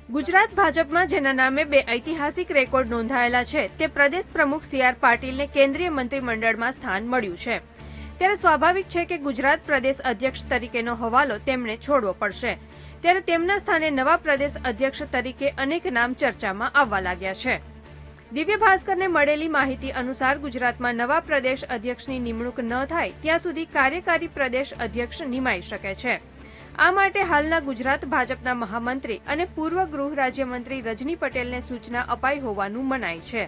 ગુજરાત ભાજપમાં જેના નામે બે ઐતિહાસિક રેકોર્ડ નોંધાયેલા છે તે પ્રદેશ પ્રમુખ સી.આર. પાટીલને કેન્દ્રીય મંત્રીમંડળમાં સ્થાન મળ્યું છે ત્યારે સ્વાભાવિક છે કે ગુજરાત પ્રદેશ અધ્યક્ષ તરીકેનો હવાલો તેમણે છોડવો પડશે ત્યારે તેમના સ્થાને નવા પ્રદેશ અધ્યક્ષ તરીકે અનેક નામ ચર્ચામાં આવવા લાગ્યા છે। દિવ્ય ભાસ્કરને મળેલી માહિતી અનુસાર ગુજરાતમાં નવા પ્રદેશ અધ્યક્ષની નિમણૂક ન થાય ત્યાં સુધી કાર્યકારી પ્રદેશ અધ્યક્ષ નિમાઈ શકે છે। આ માટે હાલના ગુજરાત ભાજપના મહામંત્રી અને પૂર્વ ગૃહ રાજ્યમંત્રી રજની પટેલને સૂચના અપાઈ હોવાનું મનાય છે।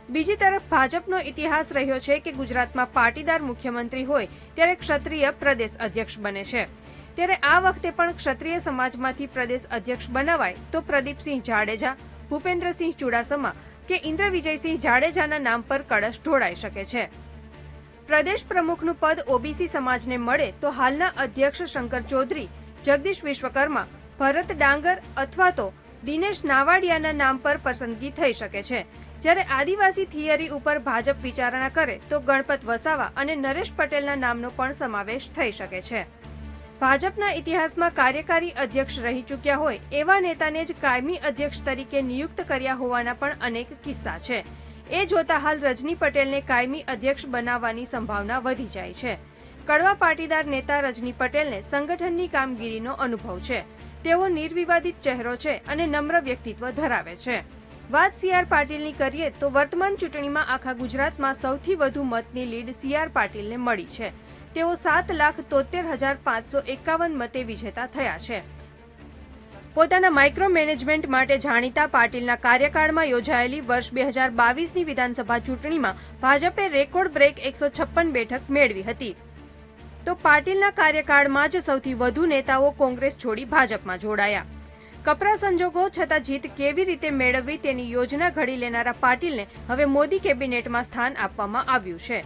બીજી તરફ ભાજપનો ઇતિહાસ રહ્યો છે કે ગુજરાતમાં પાટીદાર મુખ્યમંત્રી હોય ત્યારે ક્ષત્રિય પ્રદેશ અધ્યક્ષ બને છે ત્યારે આ વખતે પણ ક્ષત્રિય સમાજમાંથી પ્રદેશ અધ્યક્ષ બનાવાય તો પ્રદીપસિંહ જાડેજા, ભૂપેન્દ્રસિંહ ચુડાસમા કે ઇન્દ્ર વિજયસિંહ જાડેજાના નામ પર કળશ ઢોળાઈ શકે છે। પ્રદેશ પ્રમુખનું પદ ઓબીસી સમાજને મળે તો હાલના અધ્યક્ષ શંકર ચૌધરી, જગદીશ વિશ્વકર્મા, ભરત ડાંગર અથવા તો દિનેશ નાવાડિયાના નામ પર પસંદગી થઈ શકે છે જ્યારે આદિવાસી થિયરી ઉપર ભાજપ વિચારણા કરે તો ગણપત વસાવા અને નરેશ પટેલના નામનો પણ સમાવેશ થઈ શકે છે। ભાજપના ઇતિહાસમાં કાર્યકારી અધ્યક્ષ રહી ચૂક્યા હોય એવા નેતાને જ કાયમી અધ્યક્ષ તરીકે નિયુક્ત કર્યા હોવાના પણ અનેક કિસ્સા છે। એ જોતા હાલ રજની પટેલને કાયમી અધ્યક્ષ બનાવવાની સંભાવના વધી જાય છે। કડવા પાટીદાર નેતા રજની પટેલને સંગઠનની કામગીરીનો અનુભવ છે। તેઓ નિર્વિવાદિત ચહેરો છે અને નમ્ર વ્યક્તિત્વ ધરાવે છે। વાત સી.આર. પાટીલની કરીએ તો વર્તમાન ચૂંટણીમાં આખા ગુજરાતમાં સૌથી વધુ મતની લીડ સી.આર. પાટીલને મળી છે। તેઓ 7,73,551 મતે વિજેતા થયા છે। પોતાના માઇક્રો મેનેજમેન્ટ માટે જાણીતા પાટીલના કાર્યકાળમાં યોજાયેલી વર્ષ 2022ની વિધાનસભા ચૂંટણીમાં ભાજપે રેકોર્ડ બ્રેક 156 બેઠક મેળવી હતી તો પાટીલના કાર્યકાળમાં જ સૌથી વધુ નેતાઓ કોંગ્રેસ છોડી ભાજપમાં જોડાયા। કપરા સંજોગો છતાં જીત કેવી રીતે મેળવવી તેની યોજના ઘડી લેનારા પાટીલને હવે મોદી કેબિનેટમાં સ્થાન આપવામાં આવ્યું છે।